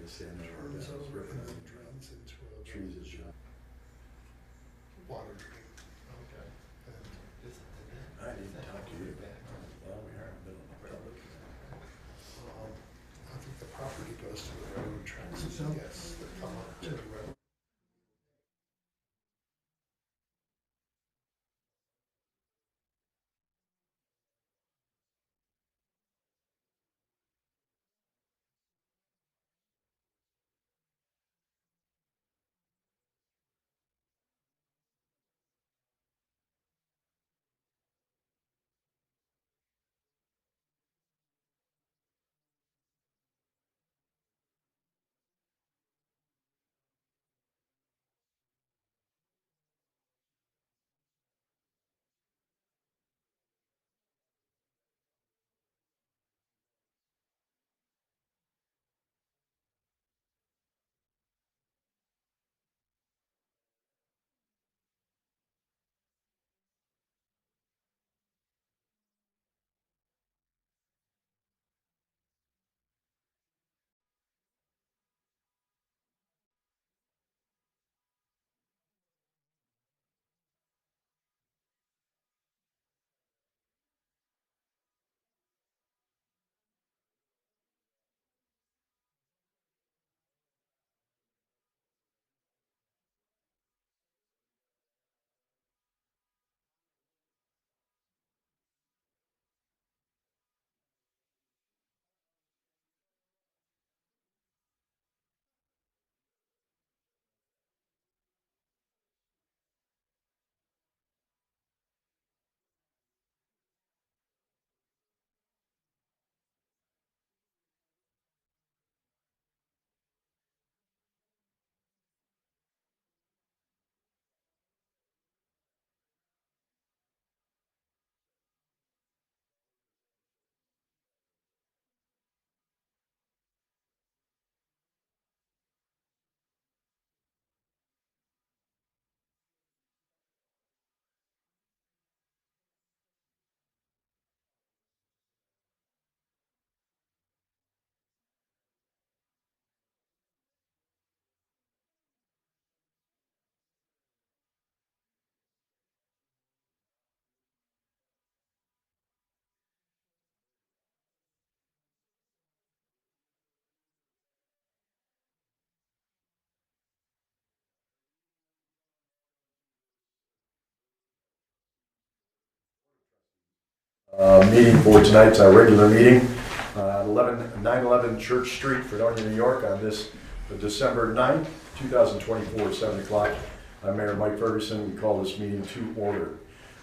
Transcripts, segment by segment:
stand there or Turns down, over ripping and then out drowns into a trees and shit. water drain. Okay. And I didn't talk to you. Well, we are in the middle of public. I think the property goes to the railroad tracks, yes, that come up to the railroad. Meeting for tonight's regular meeting, 911 Church Street, Fredonia, New York, on this December 9th, 2024, 7 o'clock. I'm Mayor Mike Ferguson. We call this meeting to order.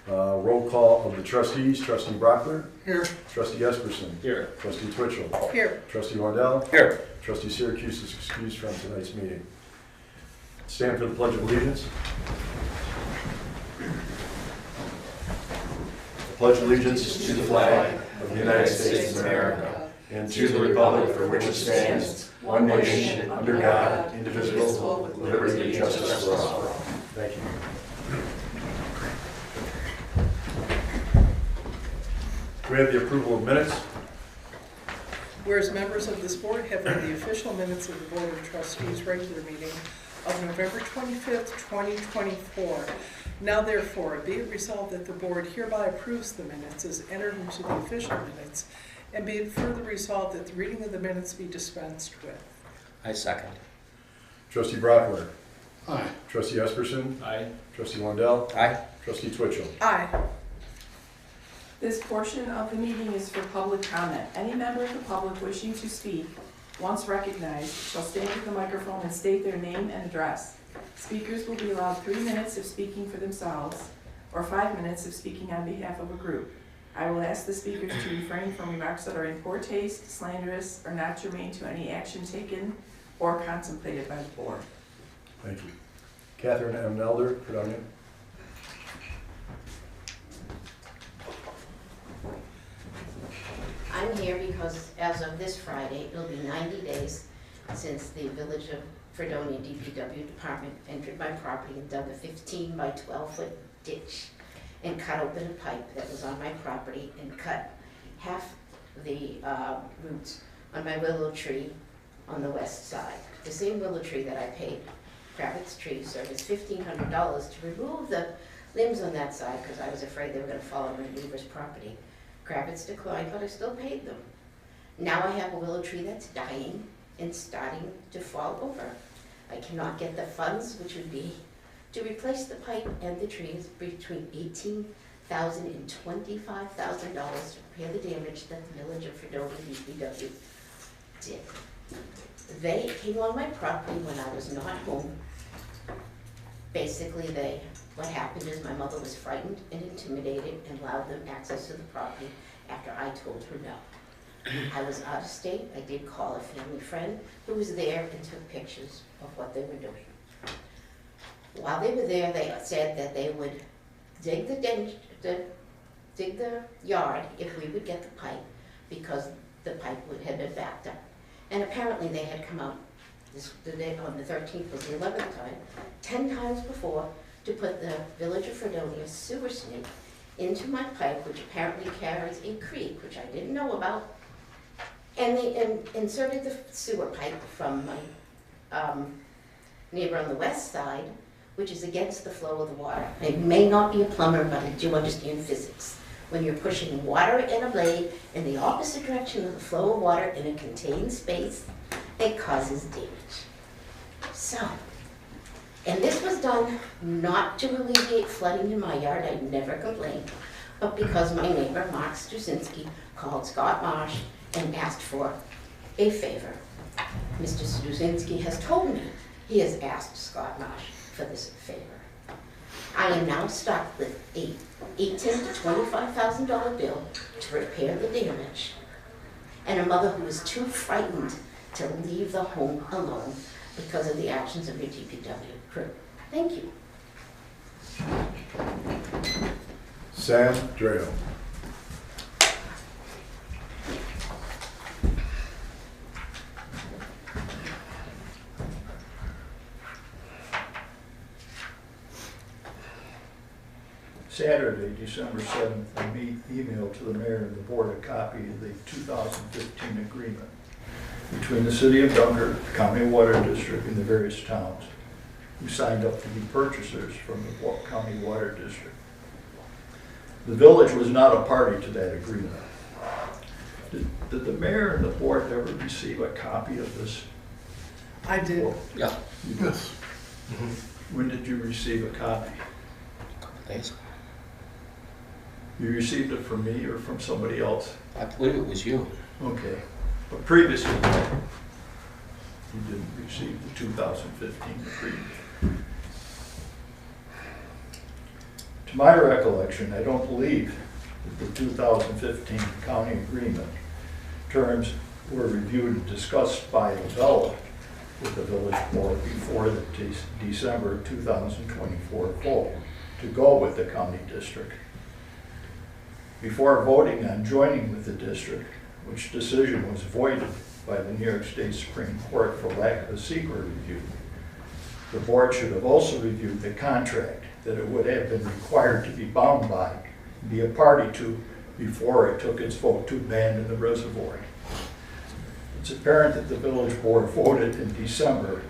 Roll call of the trustees: Trustee Brockler. Here. Trustee Esperson. Here. Trustee Twitchell. Here. Trustee Wandell. Here. Trustee Syracuse is excused from tonight's meeting. Stand for the Pledge of Allegiance. I pledge allegiance to the flag of the United States of America and to the republic for which it stands, one nation, under God, indivisible, with liberty and justice for all. Thank you. We have the approval of minutes. Whereas members of this board have read the official minutes of the Board of Trustees regular meeting of November 25th, 2024. Now therefore, be it resolved that the board hereby approves the minutes as entered into the official minutes, and be it further resolved that the reading of the minutes be dispensed with. I second. Trustee Brockler. Aye. Trustee Esperson. Aye. Trustee Wandell. Aye. Trustee Twitchell. Aye. This portion of the meeting is for public comment. Any member of the public wishing to speak, once recognized, shall stand at the microphone and state their name and address. Speakers will be allowed 3 minutes of speaking for themselves, or 5 minutes of speaking on behalf of a group. I will ask the speakers to refrain from remarks that are in poor taste, slanderous, or not germane to any action taken or contemplated by the board. Thank you. Catherine M. Nelder, Fredonia. I'm here because as of this Friday, it'll be 90 days since the Village of Fredonia DPW department entered my property and dug a 15 by 12-foot ditch and cut open a pipe that was on my property and cut half the roots on my willow tree on the west side. The same willow tree that I paid Kravitz Tree Service $1,500 to remove the limbs on that side because I was afraid they were going to fall on my neighbor's property. Kravitz declined, but I still paid them. Now I have a willow tree that's dying and starting to fall over. I cannot get the funds, which would be to replace the pipe and the trees, between $18,000 and $25,000 to repair the damage that the Village of Fredonia DPW did. They came on my property when I was not home. Basically, what happened is my mother was frightened and intimidated and allowed them access to the property after I told her no. I was out of state. I did call a family friend who was there and took pictures of what they were doing. While they were there, they said that they would dig the yard if we would get the pipe, because the pipe had been backed up. And apparently they had come out the day on the 13th was the 11th time, 10 times before, to put the Village of Fredonia sewer snake into my pipe, which apparently carries a creek, which I didn't know about. And they inserted the sewer pipe from my neighbor on the west side, which is against the flow of the water. I may not be a plumber, but I do understand physics. When you're pushing water in a blade in the opposite direction of the flow of water in a contained space, it causes damage. So, and this was done not to alleviate flooding in my yard, I never complained, but because my neighbor, Mark Strusinski, called Scott Marsh and asked for a favor. Mr. Strusinski has told me he has asked Scott Marsh for this favor. I am now stuck with a $18,000 to $25,000 bill to repair the damage, and a mother who is too frightened to leave the home alone because of the actions of your DPW crew. Thank you. Sam Drayo. Saturday, December 7th, I emailed to the mayor and the board a copy of the 2015 agreement between the city of Dunkirk, County Water District, and the various towns who signed up to be purchasers from the County Water District. The village was not a party to that agreement. Did the mayor and the board ever receive a copy of this? I did. Yeah. Yes. When did you receive a copy? Thanks. You received it from me or from somebody else? I believe it was you. Okay. But previously, you didn't receive the 2015 agreement. To my recollection, I don't believe that the 2015 county agreement terms were reviewed and discussed by Avella with the village board before the December 2024 vote to go with the county district. Before voting on joining with the district, which decision was voided by the New York State Supreme Court for lack of a secret review, the board should have also reviewed the contract that it would have been required to be bound by, be a party to, before it took its vote to abandon the reservoir. It's apparent that the village board voted in December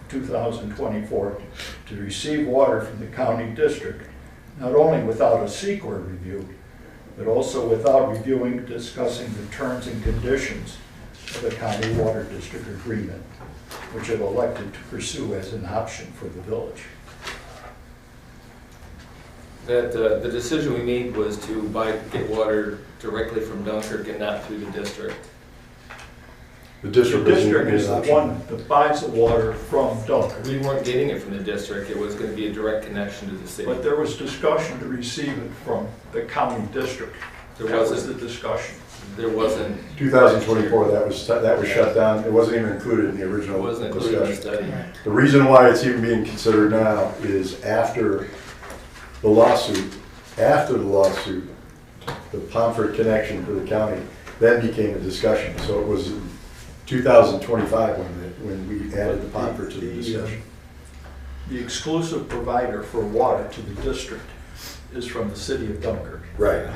2024 to receive water from the county district, not only without a secret review, but also without reviewing and discussing the terms and conditions of the county water district agreement, which it elected to pursue as an option for the village. That the decision we made was to get water directly from Dunkirk and not through the district. The The district district is an the option. one that buys the water from Dunkirk. We weren't getting it from the district. It was going to be a direct connection to the city. But there was discussion to receive it from the county district. There That was wasn't. the discussion. There wasn't. 2024, that was shut down. It wasn't even included in the It original wasn't included in the discussion. study. The reason why it's even being considered now is after the lawsuit, the Pomfret connection to the county then became a discussion. So it was 2025 when we added the Pomfret to the discussion. The exclusive provider for water to the district is from the city of Dunkirk. Right.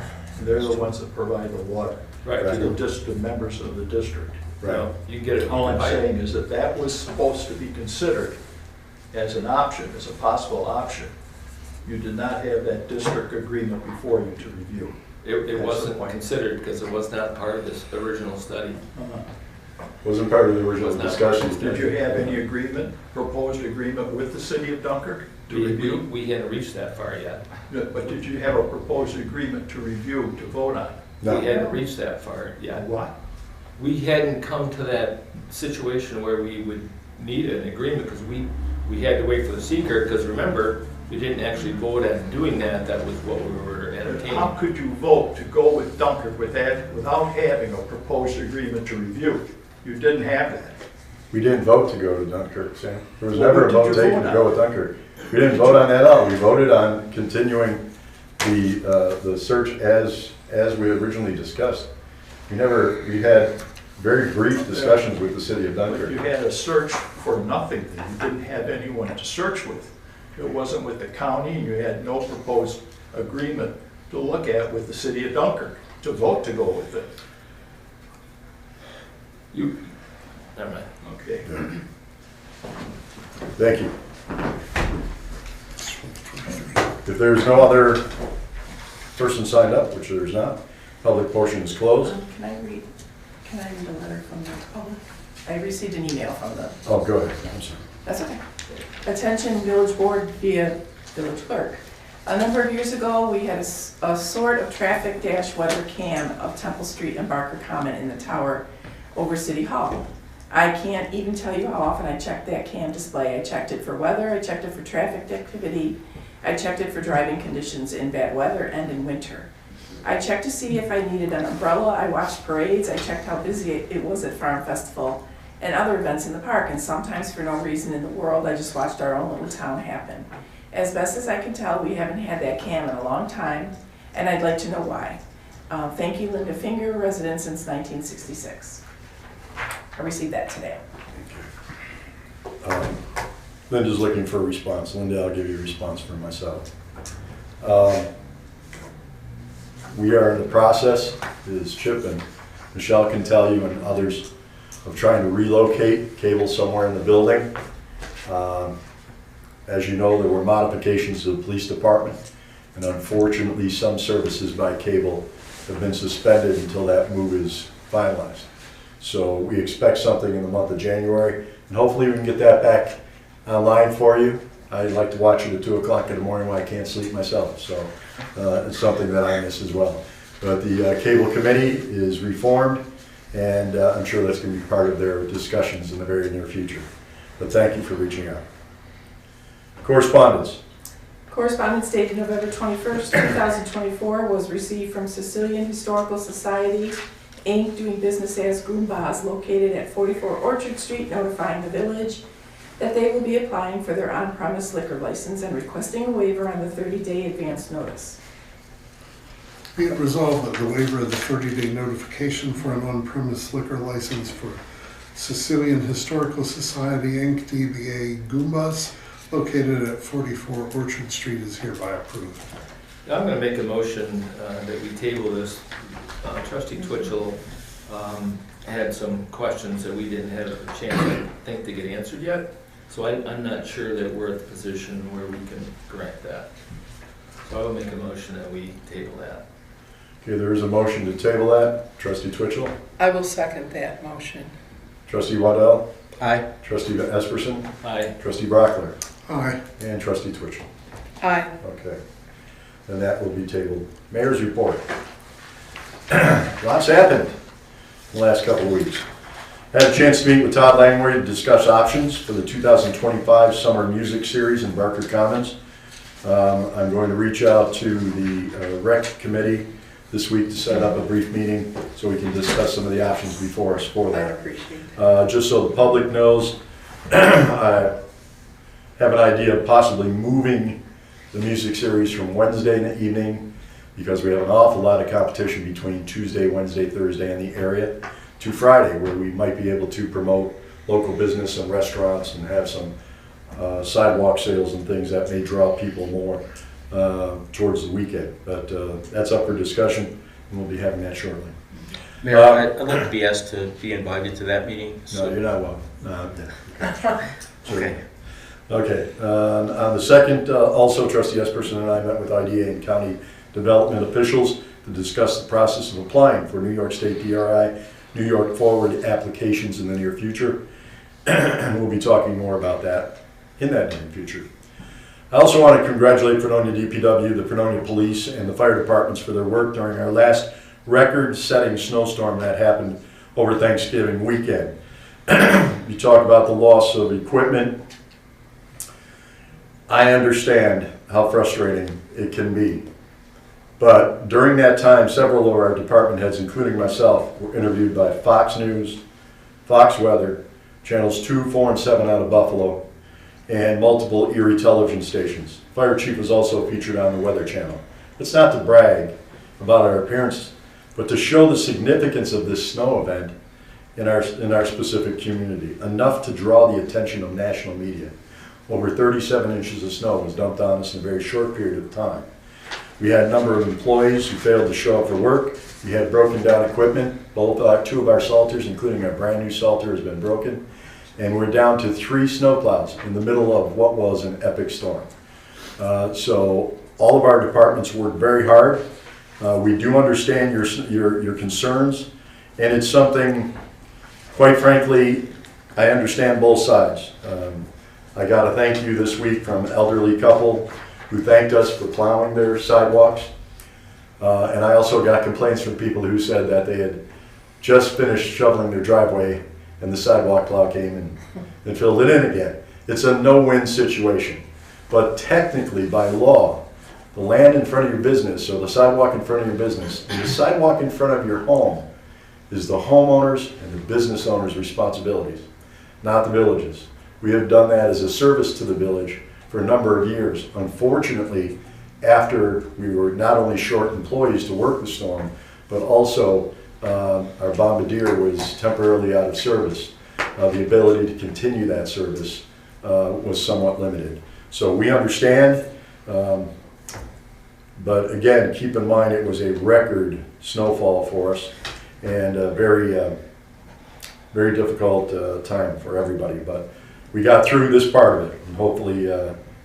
They're the ones that provide the water Right. to the members of the district. Right. know, you can get it. All I'm saying is that that was supposed to be considered as an option, as a possible option. You did not have that district agreement before you to review. It That's the wasn't point. considered because it was not part of this original study. Wasn't part of the original Was not. discussions. Did you have any agreement, proposed agreement with the city of Dunkirk to review? We hadn't reached that far yet. No, but did you have a proposed agreement to review, to vote on? No. We hadn't reached that far yet. What? We hadn't come to that situation where we would need an agreement because we had to wait for the seeker, because remember, we didn't actually vote on doing that. That was what we were entertaining. How could you vote to go with Dunkirk with that, without having a proposed agreement to review? You didn't have that. We didn't vote to go to Dunkirk, Sam. There was Well, never what a did vote you taken vote to go on? with Dunkirk. We didn't vote on that at all. We voted on continuing the search as we originally discussed. We had very brief discussions with the city of But you Dunkirk. had a search for nothing, then. You didn't have anyone to search with. It wasn't with the county, and you had no proposed agreement to look at with the city of Dunkirk, to vote to go with it. Never mind. Okay. Thank you. If there's no other person signed up, which there's not, public portion is closed. Can I read a letter from the public? I received an email from the, Oh, go ahead. I'm sorry. that's okay. Attention Village Board via Village Clerk. A number of years ago, we had a sort of traffic dash weather cam of Temple Street and Barker Common in the tower over City Hall. I can't even tell you how often I checked that cam display. I checked it for weather, I checked it for traffic activity, I checked it for driving conditions in bad weather and in winter. I checked to see if I needed an umbrella, I watched parades, I checked how busy it was at Farm Festival and other events in the park, and sometimes for no reason in the world, I just watched our own little town happen. As best as I can tell, we haven't had that cam in a long time, and I'd like to know why. Thank you, Linda Finger, resident since 1966. I received that today. Linda's looking for a response. Linda, I'll give you a response for myself. We are in the process, as Chip and Michelle can tell you and others, of trying to relocate cable somewhere in the building. As you know, there were modifications to the police department, and unfortunately some services by cable have been suspended until that move is finalized. So we expect something in the month of January, and hopefully we can get that back online for you. I like to watch it at 2 o'clock in the morning when I can't sleep myself, so it's something that I miss as well. But the cable committee is reformed, and I'm sure that's going to be part of their discussions in the very near future. But thank you for reaching out. Correspondence. Correspondence dated November 21st, 2024 was received from Sicilian Historical Society, Inc., doing business as Goombas, located at 44 Orchard Street, notifying the village that they will be applying for their on-premise liquor license and requesting a waiver on the 30-day advance notice. Be it resolved that the waiver of the 30-day notification for an on-premise liquor license for Sicilian Historical Society, Inc., DBA Goombas, located at 44 Orchard Street is hereby approved. I'm going to make a motion that we table this. Trustee Twitchell had some questions that we didn't have a chance, I think, to get answered yet. So I'm not sure that we're at the position where we can grant that. So I will make a motion that we table that. Okay, there is a motion to table that. Trustee Twitchell. I will second that motion. Trustee Waddell. Aye. Trustee Esperson. Aye. Trustee Brockler. Aye. And Trustee Twitchell. Aye. Okay. Then that will be tabled. Mayor's report. Lots happened in the last couple of weeks. Had a chance to meet with Todd Langway to discuss options for the 2025 Summer Music Series in Barker Commons. I'm going to reach out to the rec committee this week to set up a brief meeting so we can discuss some of the options before us for I that. appreciate that. Just so the public knows, I have an idea of possibly moving the music series from Wednesday in the evening, because we have an awful lot of competition between Tuesday, Wednesday, Thursday in the area, to Friday, where we might be able to promote local business and restaurants and have some sidewalk sales and things that may draw people more towards the weekend. But that's up for discussion, and we'll be having that shortly. Mayor, I'd like to be asked to be invited to that meeting. No, you're not welcome. No, okay. Okay. Okay, on the second, also trustee Esperson and I met with IDA and county development officials to discuss the process of applying for New York State DRI, New York Forward applications in the near future. And we'll be talking more about that in that near future. I also want to congratulate Fredonia DPW, the Fredonia Police, and the fire departments for their work during our last record-setting snowstorm that happened over Thanksgiving weekend. You talk about the loss of equipment. I understand how frustrating it can be. But during that time, several of our department heads, including myself, were interviewed by Fox News, Fox Weather, channels 2, 4, and 7 out of Buffalo, and multiple Erie television stations. Fire chief was also featured on the Weather Channel. It's not to brag about our appearance, but to show the significance of this snow event in our specific community, enough to draw the attention of national media. Over 37 inches of snow was dumped on us in a very short period of time. We had a number of employees who failed to show up for work. We had broken down equipment. Both two of our salters, including our brand new salter, has been broken. And we're down to 3 snowplows in the middle of what was an epic storm. So all of our departments worked very hard. We do understand your concerns, and it's something, quite frankly, I understand both sides. I got a thank you this week from an elderly couple who thanked us for plowing their sidewalks. And I also got complaints from people who said that they had just finished shoveling their driveway and the sidewalk plow came and filled it in again. It's a no-win situation. But technically, by law, the land in front of your business, or the sidewalk in front of your business, and the sidewalk in front of your home is the homeowners and the business owners' responsibilities, not the village's. We have done that as a service to the village for a number of years. Unfortunately, after we were not only short employees to work the storm, but also our bombardier was temporarily out of service. The ability to continue that service was somewhat limited. So we understand, but again, keep in mind it was a record snowfall for us and a very, very difficult time for everybody. But we got through this part of it, and hopefully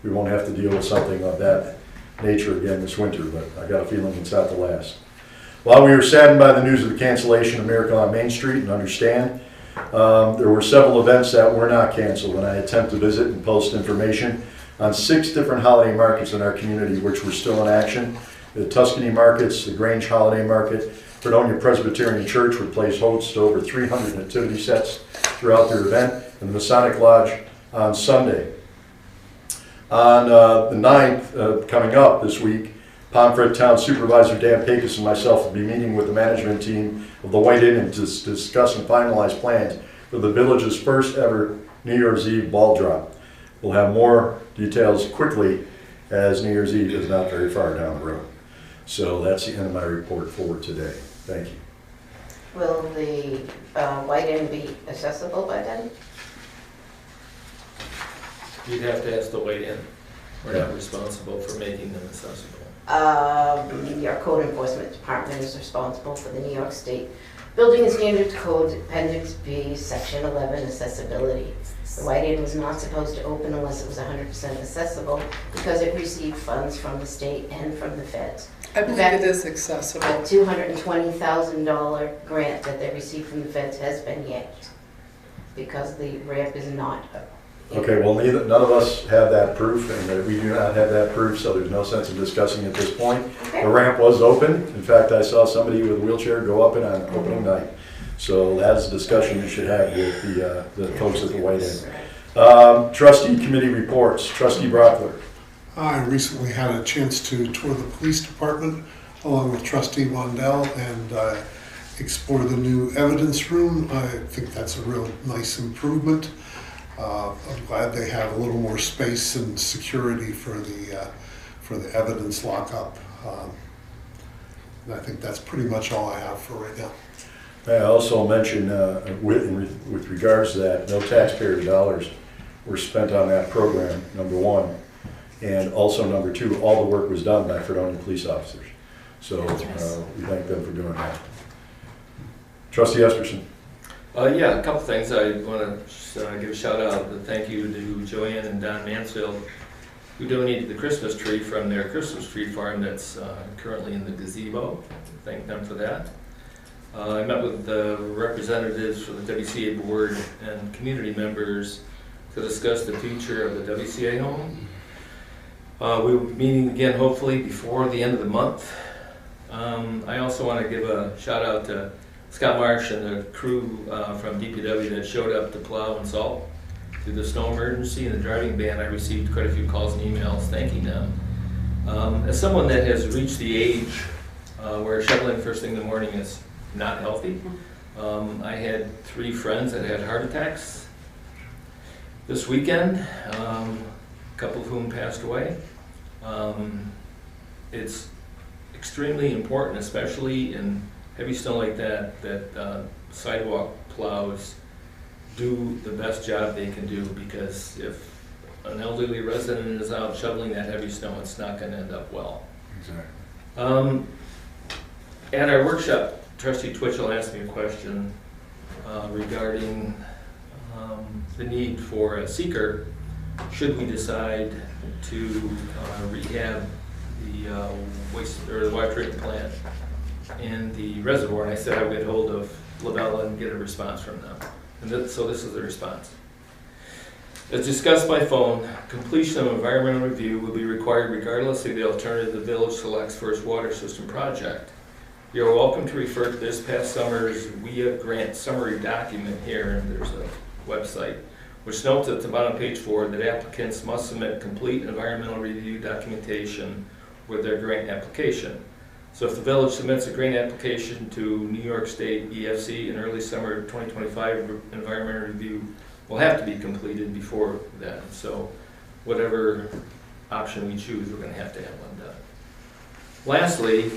we won't have to deal with something of that nature again this winter, but I got a feeling it's not the last. While we were saddened by the news of the cancellation of Miracle on Main Street, and understand, there were several events that were not canceled, and I attempt to visit and post information on 6 different holiday markets in our community which were still in action. The Tuscany markets, the Grange Holiday Market, Fredonia Presbyterian Church would place host to over 300 nativity sets throughout their event, and the Masonic Lodge on Sunday. On the 9th, coming up this week, Pomfret Town Supervisor Dan Pecos and myself will be meeting with the management team of the White Inn to discuss and finalize plans for the village's first ever New Year's Eve ball drop. We'll have more details quickly, as New Year's Eve is not very far down the road. So that's the end of my report for today. Thank you. Will the White Inn be accessible by then? You'd have to ask the White Inn. We're not responsible for making them accessible. Your code enforcement department is responsible for the New York State Building and Standards Code, Appendix B, Section 11, accessibility. The White Inn was not supposed to open unless it was 100% accessible because it received funds from the state and from the feds. I believe it is accessible. A $220,000 grant that they received from the feds has been yanked because the ramp is not. Okay, well, none of us have that proof, and we do not have that proof, so there's no sense in discussing at this point. Okay. The ramp was open. In fact, I saw somebody with a wheelchair go up it on opening night. So that's a discussion you should have with the folks at the White Inn. Trustee committee reports. Trustee Brockler. I recently had a chance to tour the police department along with Trustee Wandell and explore the new evidence room. I think that's a real nice improvement. I'm glad they have a little more space and security for the evidence lockup. And I think that's pretty much all I have for right now. I also mentioned with regards to that, no taxpayer dollars were spent on that program, number one. And also number two, all the work was done by Fredonia police officers. So we thank them for doing that. Trustee Esperson. Yeah, a couple things. I want to give a shout out and thank you to Joanne and Don Mansfield, who donated the Christmas tree from their Christmas tree farm that's currently in the gazebo. Thank them for that. I met with the representatives for the WCA board and community members to discuss the future of the WCA home. We will be meeting again hopefully before the end of the month. I also want to give a shout out to Scott Marsh and the crew from DPW that showed up to plow and salt through the snow emergency and the driving ban. I received quite a few calls and emails thanking them. As someone that has reached the age where shoveling first thing in the morning is not healthy, I had 3 friends that had heart attacks this weekend, a couple of whom passed away. It's extremely important, especially in heavy snow like that, that sidewalk plows do the best job they can do, because if an elderly resident is out shoveling that heavy snow, it's not going to end up well. Exactly. At our workshop, Trustee Twitchell asked me a question regarding the need for a seeker should we decide to rehab the waste or the water treatment plant and the reservoir. And I said I would get hold of Labella and get a response from them. And so this is the response. As discussed by phone, completion of environmental review will be required regardless of the alternative the village selects for its water system project. You are welcome to refer to this past summer's WIA grant summary document here, and there's a website, which notes at the bottom of page 4 that applicants must submit complete environmental review documentation with their grant application. So if the village submits a grant application to New York State EFC in early summer 2025, environmental review will have to be completed before then. So whatever option we choose, we're going to have one done. Lastly,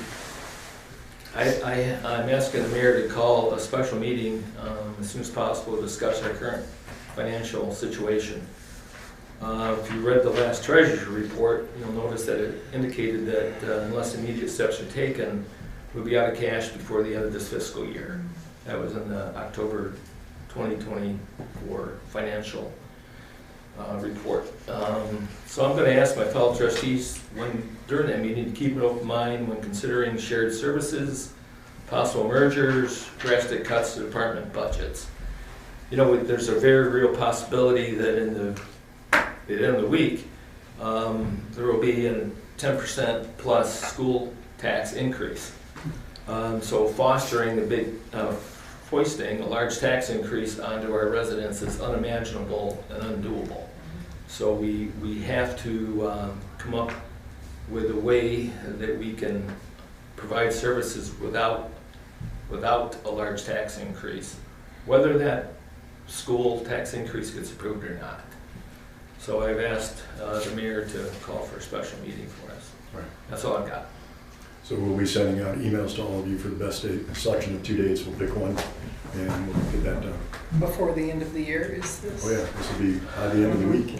I'm asking the mayor to call a special meeting as soon as possible to discuss our current financial situation. If you read the last treasurer's report, you'll notice that it indicated that unless immediate steps are taken, we'll be out of cash before the end of this fiscal year. That was in the October 2024 financial report. So I'm going to ask my fellow trustees during that meeting to keep an open mind when considering shared services, possible mergers, drastic cuts to department budgets. You know, there's a very real possibility that at the end of the week, there will be a 10% plus school tax increase. So fostering a big, foisting a large tax increase onto our residents is unimaginable and undoable. So we have to come up with a way that we can provide services without a large tax increase, whether that school tax increase gets approved or not. So I've asked the mayor to call for a special meeting for us. Right. That's all I've got. So we'll be sending out emails to all of you for the best date, a selection of 2 dates. We'll pick one and we'll get that done. Before the end of the year, is this? Oh yeah, this will be by the end of the week.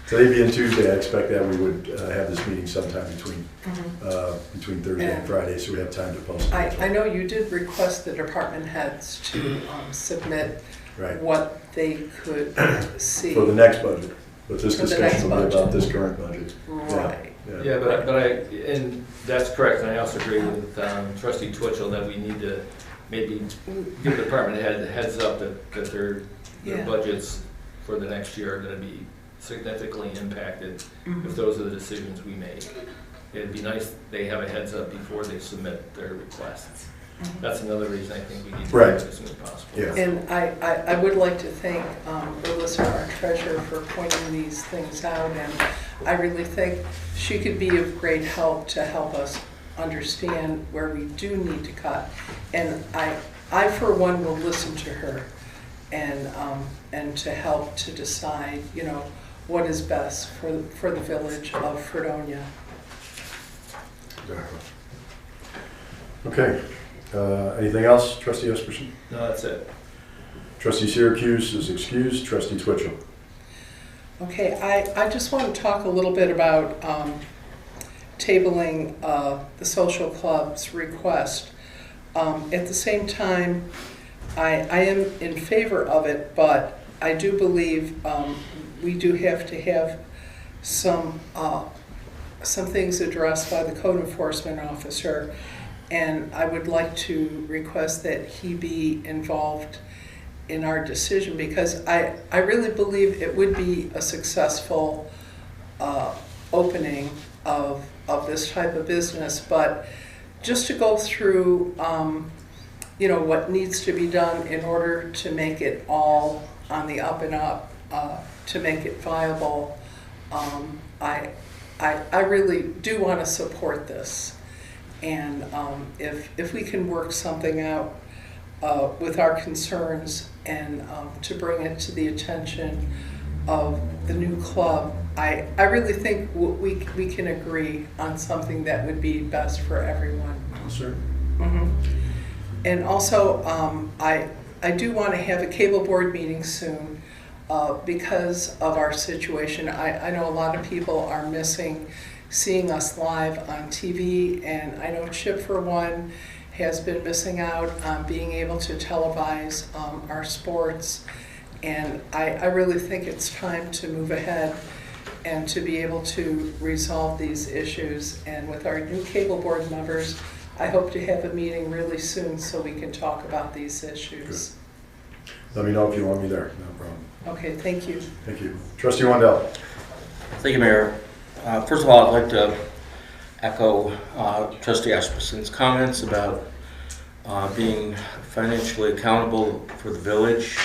Today being Tuesday, I expect that we would have this meeting sometime between Thursday and Friday, so we have time to post it. I know you did request the department heads to submit Right. what they could see. For the next budget, but this For the discussion will be next about this current budget. Right. Yeah, but and that's correct, and I also agree with Trustee Twitchell that we need to maybe give the department head a heads up that their Yeah. budgets for the next year are going to be significantly impacted if those are the decisions we make. It'd be nice they have a heads up before they submit their requests. That's another reason I think we need to do it as soon as possible. Yeah. And I would like to thank Alyssa, our treasurer, for pointing these things out, and I really think she could be of great help to help us understand where we do need to cut. And I for one will listen to her and to help to decide, you know, what is best for the village of Fredonia. Exactly. Okay. Anything else, Trustee Esperson? No, that's it. Trustee Syracuse is excused. Trustee Twitchell. Okay, I just want to talk a little bit about tabling the social club's request At the same time, I am in favor of it, but I do believe we do have to have some things addressed by the code enforcement officer, and I would like to request that he be involved in our decision, because I really believe it would be a successful opening of this type of business, but just to go through you know, what needs to be done in order to make it all on the up and up, to make it viable. I really do want to support this, and if we can work something out with our concerns and to bring it to the attention of the new club, I really think we can agree on something that would be best for everyone. Sir? Mm-hmm. And also, I do want to have a cable board meeting soon because of our situation. I know a lot of people are missing seeing us live on TV, and I know Chip, for one, has been missing out on being able to televise our sports. And I really think it's time to move ahead and to be able to resolve these issues. And with our new cable board members, I hope to have a meeting really soon so we can talk about these issues. Good. Let me know if you want me there, no problem. Okay, thank you. Thank you. Trustee Wendell. Thank you, Mayor. First of all, I'd like to echo Trustee Asperson's comments about being financially accountable for the village.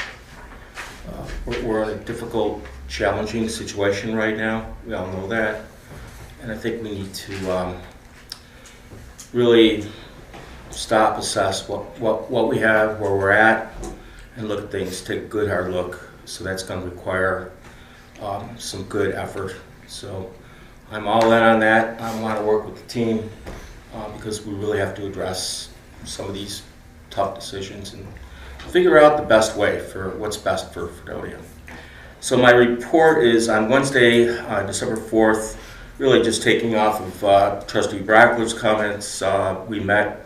We're in a difficult, challenging situation right now. We all know that. And I think we need to really stop, assess what we have, where we're at, and look at things, take a good hard look. So that's going to require some good effort. So I'm all in on that. I want to work with the team because we really have to address some of these tough decisions and figure out the best way for what's best for Fredonia. So my report is on Wednesday, December 4th, really just taking off of Trustee Brackler's comments. We met,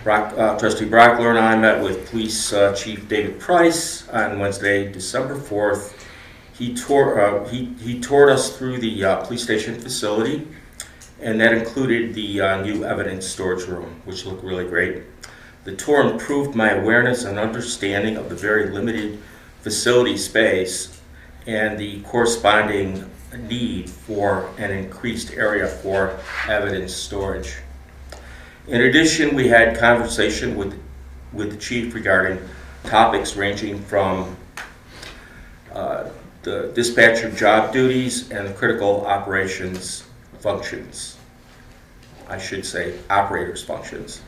Trustee Brackler and I met with Police Chief David Price on Wednesday, December 4th. He toured us through the police station facility, and that included the new evidence storage room, which looked really great. The tour improved my awareness and understanding of the very limited facility space and the corresponding need for an increased area for evidence storage. In addition, we had conversation with the chief regarding topics ranging from the dispatcher job duties and the critical operations functions. I should say operators functions.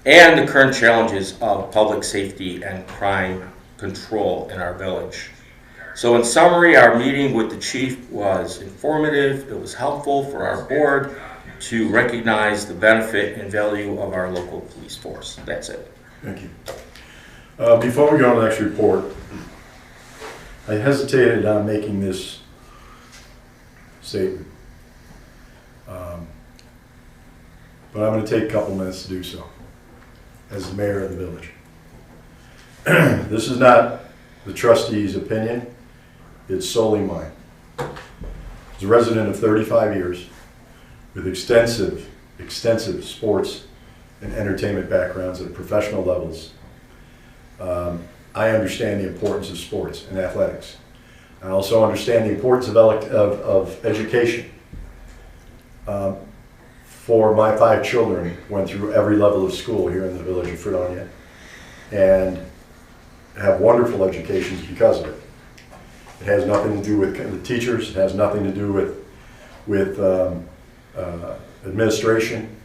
And the current challenges of public safety and crime control in our village. So in summary, our meeting with the chief was informative. It was helpful for our board to recognize the benefit and value of our local police force. That's it. Thank you. Before we go on to the next report, I hesitated on making this statement, but I'm going to take a couple minutes to do so as the mayor of the village. This is not the trustee's opinion, it's solely mine. As a resident of 35 years with extensive sports and entertainment backgrounds at professional levels, I understand the importance of sports and athletics. I also understand the importance of education. For my 5 children, went through every level of school here in the Village of Fredonia and have wonderful educations because of it. It has nothing to do with the teachers, it has nothing to do with administration.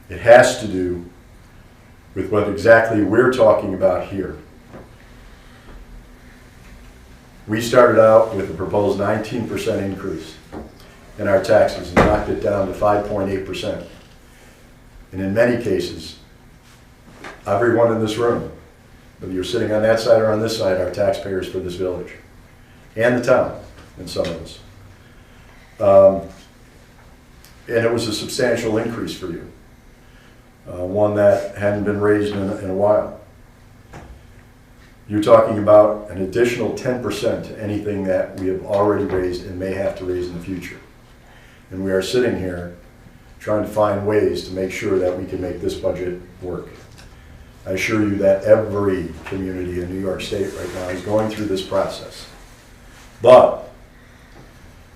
It has to do with what exactly we're talking about here. We started out with a proposed 19% increase in our taxes and knocked it down to 5.8%. And in many cases, everyone in this room, whether you're sitting on that side or on this side, are taxpayers for this village and the town in some of us. And it was a substantial increase for you. one that hadn't been raised in a while. You're talking about an additional 10% to anything that we have already raised and may have to raise in the future. And we are sitting here trying to find ways to make sure that we can make this budget work. I assure you that every community in New York State right now is going through this process. But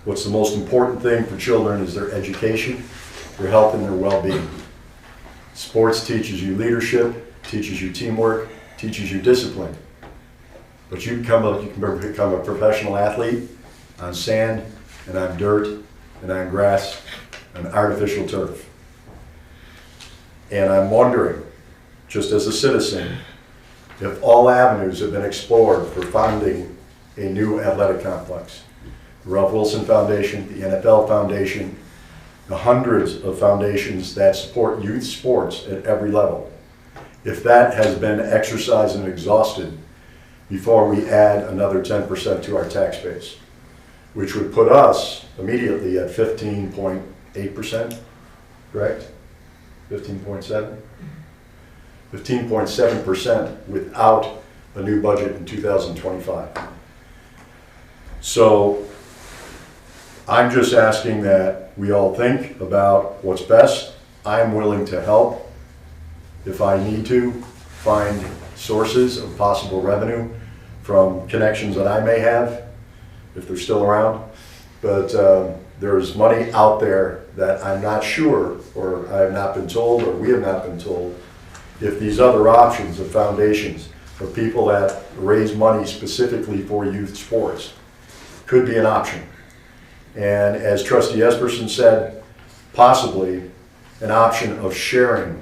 what's the most important thing for children is their education, their health, and their well-being. Sports teaches you leadership, teaches you teamwork, teaches you discipline. But you can become a professional athlete on sand and on dirt and on grass and artificial turf. And I'm wondering, just as a citizen, if all avenues have been explored for funding a new athletic complex. The Ralph Wilson Foundation, the NFL Foundation, the hundreds of foundations that support youth sports at every level. If that has been exercised and exhausted before we add another 10% to our tax base, which would put us immediately at 15.8%, correct? 15.7? 15.7% without a new budget in 2025. So I'm just asking that we all think about what's best. I'm willing to help if I need to find sources of possible revenue from connections that I may have, if they're still around. But there's money out there that I'm not sure, or I have not been told, or we have not been told, if these other options of foundations for people that raise money specifically for youth sports could be an option. And as Trustee Esperson said, possibly an option of sharing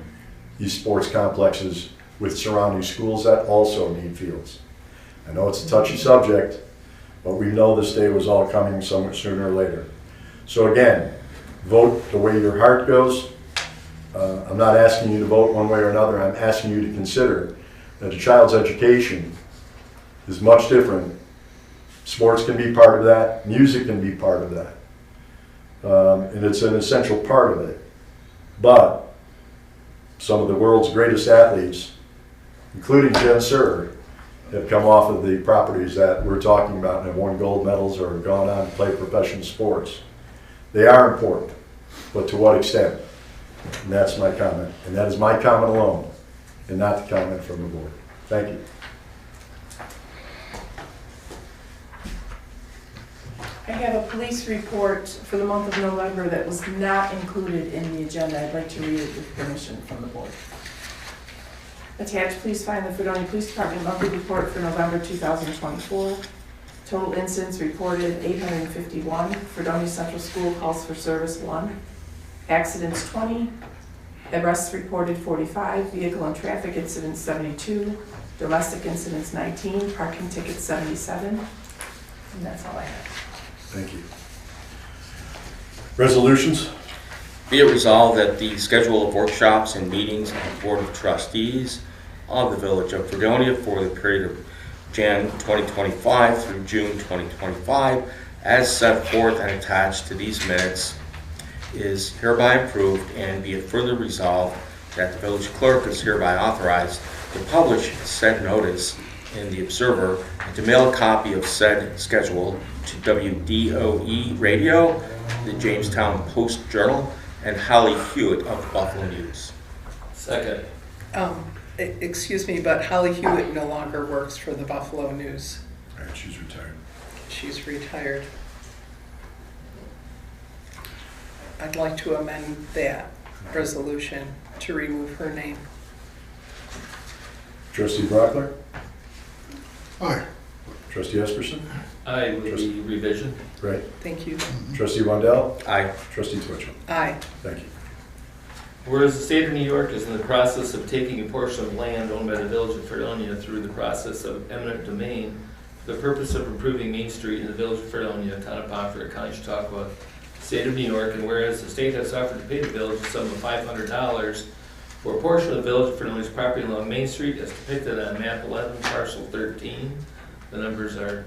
these sports complexes with surrounding schools that also need fields. I know it's a touchy subject, but we know this day was all coming somewhat sooner or later. So again, vote the way your heart goes. I'm not asking you to vote one way or another. I'm asking you to consider that a child's education is much different. Sports can be part of that. Music can be part of that. And it's an essential part of it. But some of the world's greatest athletes, including Jen Sir, have come off of the properties that we're talking about and have won gold medals or gone on to play professional sports. They are important, but to what extent? And that's my comment. And that is my comment alone, and not the comment from the board. Thank you. I have a police report for the month of November that was not included in the agenda. I'd like to read it with permission from the board. Attached, please find the Fredonia Police Department monthly report for November 2024. Total incidents reported 851. Fredonia Central School calls for service 1. Accidents 20. Arrests reported 45. Vehicle and traffic incidents 72. Domestic incidents 19. Parking tickets 77. And that's all I have. Thank you. Resolutions? Be it resolved that the schedule of workshops and meetings of the Board of Trustees of the Village of Fredonia for the period of Jan 2025 through June 2025, as set forth and attached to these minutes, is hereby approved, and be it further resolved that the village clerk is hereby authorized to publish said notice in the Observer and to mail a copy of said schedule to WDOE Radio, the Jamestown Post Journal, and Holly Hewitt of the Buffalo News. Second. Excuse me, but Holly Hewitt no longer works for the Buffalo News. All right, she's retired. She's retired. I'd like to amend that resolution to remove her name. Trustee Brockler? Aye. Trustee Esperson? Aye, with the revision. Right. Thank you. Trustee Wendell? Aye. Trustee Twitchell? Aye. Thank you. Whereas the state of New York is in the process of taking a portion of land owned by the Village of Fredonia through the process of eminent domain for the purpose of improving Main Street in the Village of Fredonia, Town of Pomfret, County Chautauqua, State of New York, and whereas the state has offered to pay the village a sum of $500 for a portion of the Village of Fredonia's property along Main Street as depicted on map 11, parcel 13. The numbers are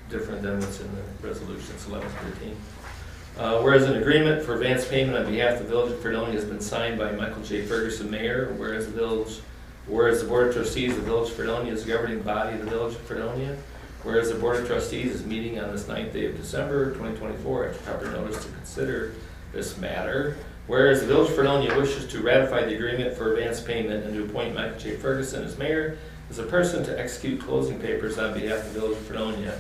different than what's in the resolution, it's 1113. Whereas an agreement for advance payment on behalf of the Village of Fredonia has been signed by Michael J. Ferguson, Mayor, whereas the Board of Trustees of the Village of Fredonia is the governing body of the Village of Fredonia, whereas the Board of Trustees is meeting on this 9th day of December 2024 after proper notice to consider this matter, whereas the Village of Fredonia wishes to ratify the agreement for advance payment and to appoint Michael J. Ferguson as mayor as a person to execute closing papers on behalf of the Village of Fredonia.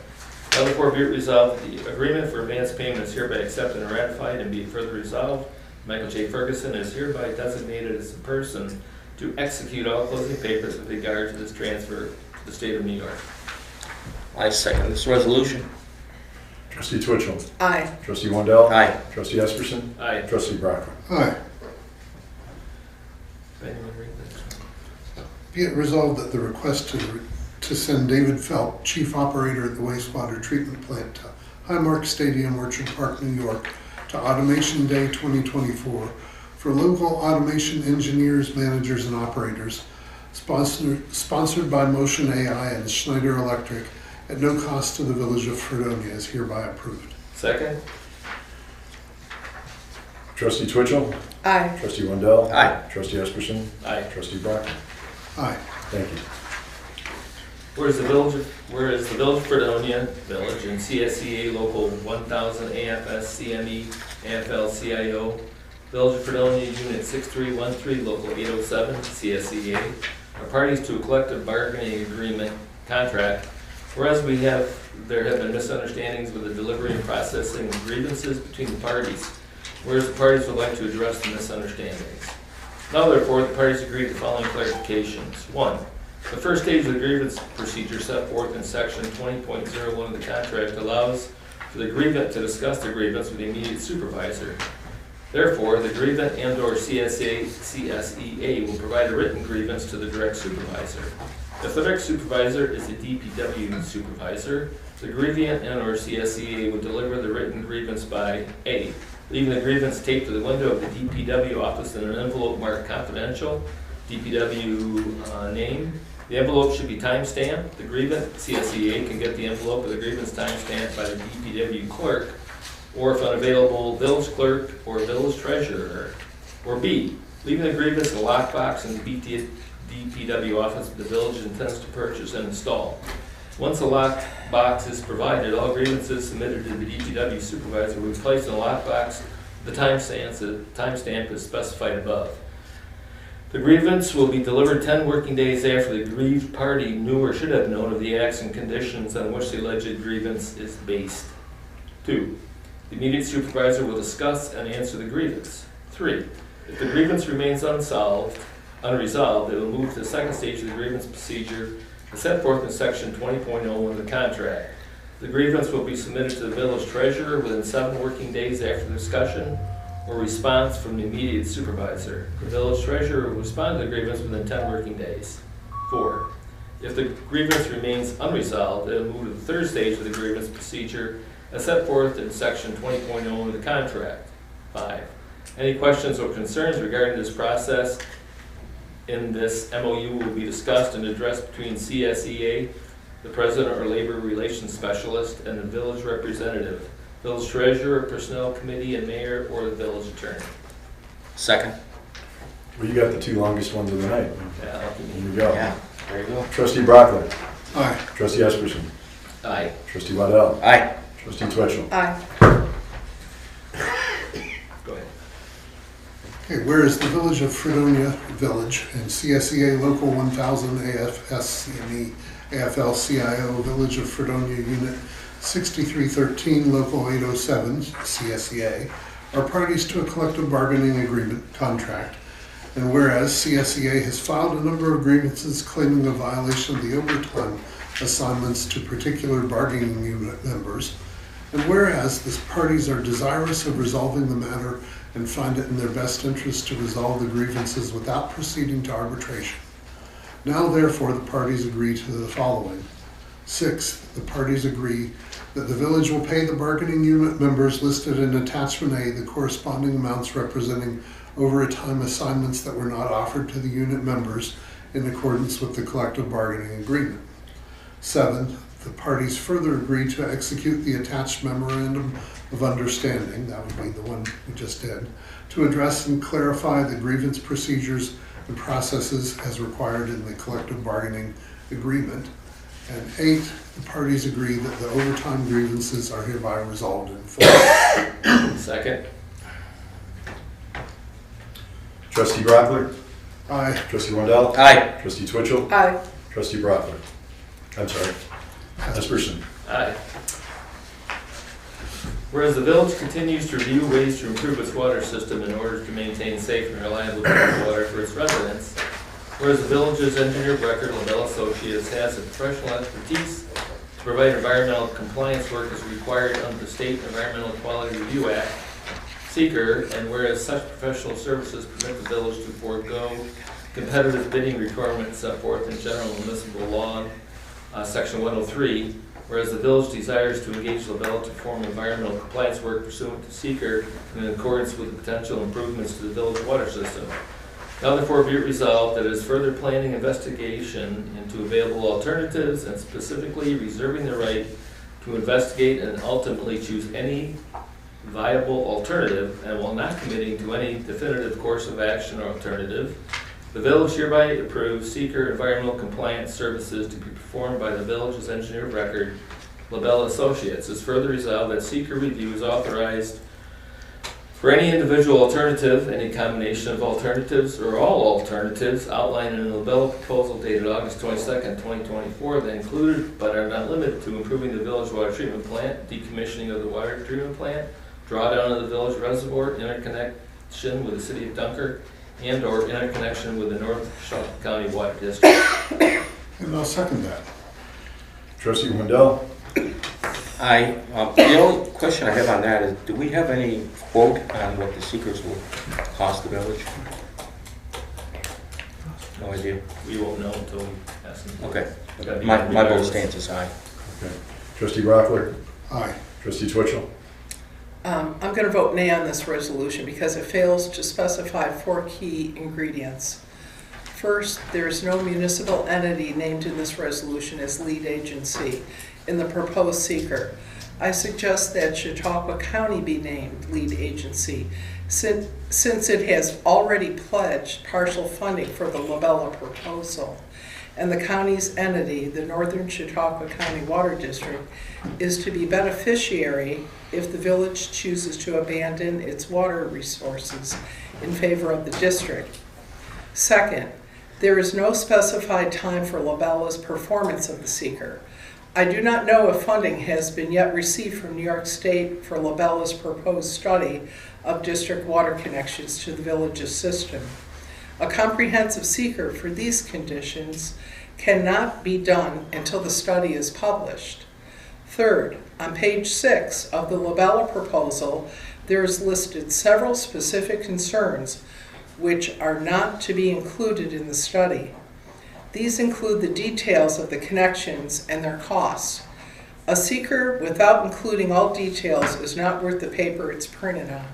Now therefore be it resolved that the agreement for advance payment is hereby accepted and ratified, and be it further resolved, Michael J. Ferguson is hereby designated as the person to execute all closing papers with regard to this transfer to the state of New York. I second this resolution. Trustee Twitchell. Aye. Trustee Wendell. Aye. Trustee Esperson. Aye. Trustee Brockman. Aye. Anyone read this? Be it resolved that the request to send David Felt, Chief Operator at the Wastewater Treatment Plant to Highmark Stadium, Orchard Park, New York, to Automation Day 2024 for local automation engineers, managers, and operators, sponsored by Motion AI and Schneider Electric, at no cost to the Village of Fredonia, is hereby approved. Second? Trustee Twitchell. Aye. Trustee Wendell. Aye. Trustee Esperson. Aye. Trustee Brockman. Aye. Thank you. Whereas the Village of Fredonia Village and CSEA Local 1000 AFS CME AFL CIO, Village of Fredonia Unit 6313 Local 807 CSEA are parties to a collective bargaining agreement contract. Whereas there have been misunderstandings with the delivery and processing of grievances between the parties. Whereas the parties would like to address the misunderstandings. Now therefore, the parties agree to the following clarifications. 1. The first stage of the grievance procedure set forth in section 20.01 of the contract allows for the grievant to discuss the grievance with the immediate supervisor. Therefore, the grievant and/or CSEA will provide a written grievance to the direct supervisor. If the direct supervisor is a DPW supervisor, the grievant and/or CSEA would deliver the written grievance by A. Leaving the grievance taped to the window of the DPW office in an envelope marked confidential, DPW name. The envelope should be time-stamped. The grievant, CSEA, can get the envelope with the grievance time-stamped by the DPW clerk, or if unavailable, village clerk or village treasurer. Or B, leaving the grievance in a lockbox in the DPW office the village intends to purchase and install. Once a locked box is provided, all grievances submitted to the DPW supervisor will be placed in a lockbox. The timestamp is specified above. The grievance will be delivered 10 working days after the aggrieved party knew or should have known of the acts and conditions on which the alleged grievance is based. 2. The immediate supervisor will discuss and answer the grievance. 3. If the grievance remains unresolved, it will move to the second stage of the grievance procedure as set forth in section 20.01 of the contract. The grievance will be submitted to the village treasurer within 7 working days after the discussion or response from the immediate supervisor. The village treasurer will respond to the grievance within 10 working days. 4. If the grievance remains unresolved, it will move to the third stage of the grievance procedure as set forth in section 20.01 of the contract. 5. Any questions or concerns regarding this process in this MOU will be discussed and addressed between CSEA, the president or labor relations specialist, and the village representative, village treasurer, personnel committee, and mayor, or the village attorney. Second. Well, you got the 2 longest ones of the night. Yeah. Here you go. Yeah, there you go. Trustee Brockman. Aye. Trustee Esperson. Aye. Trustee Waddell. Aye. Trustee Twitchell. Aye. Go ahead. Okay, whereas the Village of Fredonia Village and CSEA Local 1000 AFS CME AFL CIO Village of Fredonia Unit 6313 Local 807 CSEA are parties to a collective bargaining agreement contract. And whereas CSEA has filed a number of grievances claiming a violation of the overtime assignments to particular bargaining unit members, and whereas the parties are desirous of resolving the matter and find it in their best interest to resolve the grievances without proceeding to arbitration. Now therefore the parties agree to the following. 6, the parties agree that the village will pay the bargaining unit members listed in attachment A the corresponding amounts representing overtime assignments that were not offered to the unit members in accordance with the collective bargaining agreement. 7, the parties further agree to execute the attached memorandum of understanding, that would be the one we just did, to address and clarify the grievance procedures and processes as required in the collective bargaining agreement. And 8, the parties agree that the overtime grievances are hereby resolved in full. Second. Trustee Brockler, Aye. trustee Wendell, Aye. trustee Twitchell, Aye. trustee Brockler. I'm sorry, Esperson. Aye. Whereas the village continues to review ways to improve its water system in order to maintain safe and reliable drinking water for its residents. Whereas the village's engineer of record, LaBelle Associates, has the professional expertise to provide environmental compliance work as required under the State Environmental Quality Review Act, seeker, and whereas such professional services permit the village to forego competitive bidding requirements set forth in general municipal law, section 103, whereas the village desires to engage LaBelle to perform environmental compliance work pursuant to seeker in accordance with the potential improvements to the village water system. Now therefore be it resolved that it is further planning investigation into available alternatives and specifically reserving the right to investigate and ultimately choose any viable alternative, and while not committing to any definitive course of action or alternative, the village hereby approves seeker environmental compliance services to be performed by the village's engineer of record, LaBelle Associates. It's further resolved that seeker review is authorized for any individual alternative, any combination of alternatives, or all alternatives outlined in the LaBelle proposal dated August 22nd, 2024 that included but are not limited to improving the village water treatment plant, decommissioning of the water treatment plant, drawdown of the village reservoir, interconnection with the city of Dunkirk, and or interconnection with the North Shelton County Water District. And I'll second that. Trustee Wendell, Aye. The only question I have on that is, do we have any quote on what the seekers will cost the village? No idea. We won't know until we ask them. Okay. Gotta be My vote regardless. stands as aye. okay. Trustee Brockler, Aye. trustee Twitchell, I'm going to vote nay on this resolution because it fails to specify 4 key ingredients. First, there is no municipal entity named in this resolution as lead agency in the proposed seeker. I suggest that Chautauqua County be named lead agency since it has already pledged partial funding for the LaBelle proposal. And the county's entity, the Northern Chautauqua County Water District, is to be beneficiary if the village chooses to abandon its water resources in favor of the district. Second, there is no specified time for LaBelle's performance of the seeker. I do not know if funding has been yet received from New York State for LaBelle's proposed study of district water connections to the village's system. A comprehensive seeker for these conditions cannot be done until the study is published. Third, on page 6 of the LaBelle proposal, there is listed several specific concerns which are not to be included in the study. These include the details of the connections and their costs. A seeker without including all details is not worth the paper it's printed on.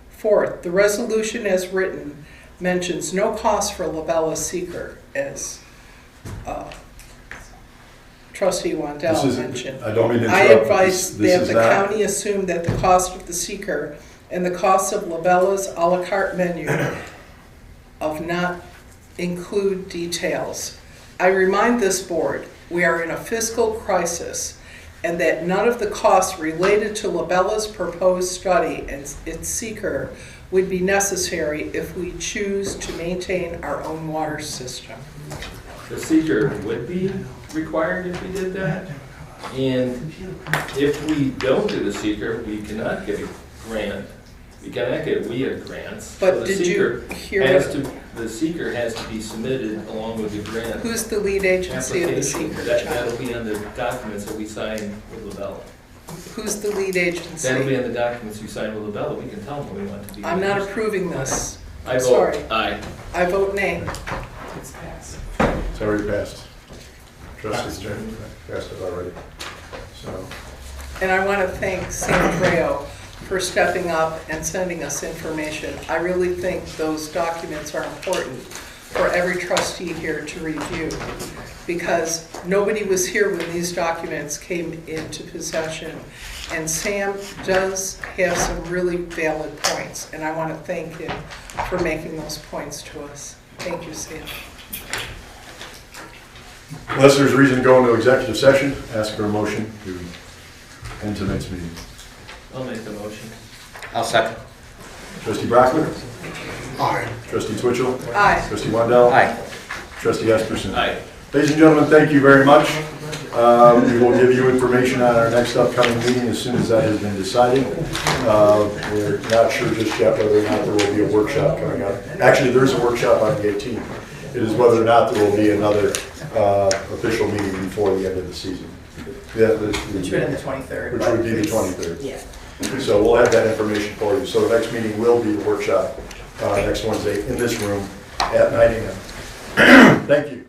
Fourth, the resolution as written mentions no cost for LaBelle seeker, as Trustee Wendell mentioned. I don't mean to I interrupt. advise This that is the not- county assume that the cost of the seeker and the cost of LaBelle's a la carte menu of not include details. I remind this board, we are in a fiscal crisis and that none of the costs related to LaBelle's proposed study and its seeker would be necessary if we choose to maintain our own water system. The seeker would be required if we did that. And if we don't do the seeker, we cannot get a grant. We cannot get WIA grants. So But the did seeker you hear has what, to, the seeker has to be submitted along with the grant who's the lead agency of the application. seeker, That'll John? be on the documents that we sign with LaBelle. Who's the lead That'll be agency? on the documents you sign with LaBelle. We can tell them what we want to be. I'm not used. approving this. I sorry. vote aye. I vote nay. It's passed. It's already passed. Trustee Jen passed it already. So, And I want to thank Sam Trejo for stepping up and sending us information. I really think those documents are important for every trustee here to review, because nobody was here when these documents came into possession. And Sam does have some really valid points, and I want to thank him for making those points to us. Thank you, Sam. Unless there's reason to go into executive session, ask for a motion to end tonight's meeting. I'll make the motion. I'll second. Trustee Brockman? Aye. Trustee Twitchell? Aye. Trustee Wendell? Aye. Trustee Esperson? Aye. Ladies and gentlemen, thank you very much. We will give you information on our next upcoming meeting as soon as that has been decided. We're not sure just yet whether or not there will be a workshop coming up. Actually, there is a workshop on the 18th. It is whether or not there will be another official meeting before the end of the season. Yeah, Which would be the 23rd. Which would be the 23rd. Yeah. So we'll have that information for you. So the next meeting will be the workshop next Wednesday in this room at 9 a.m. Thank you.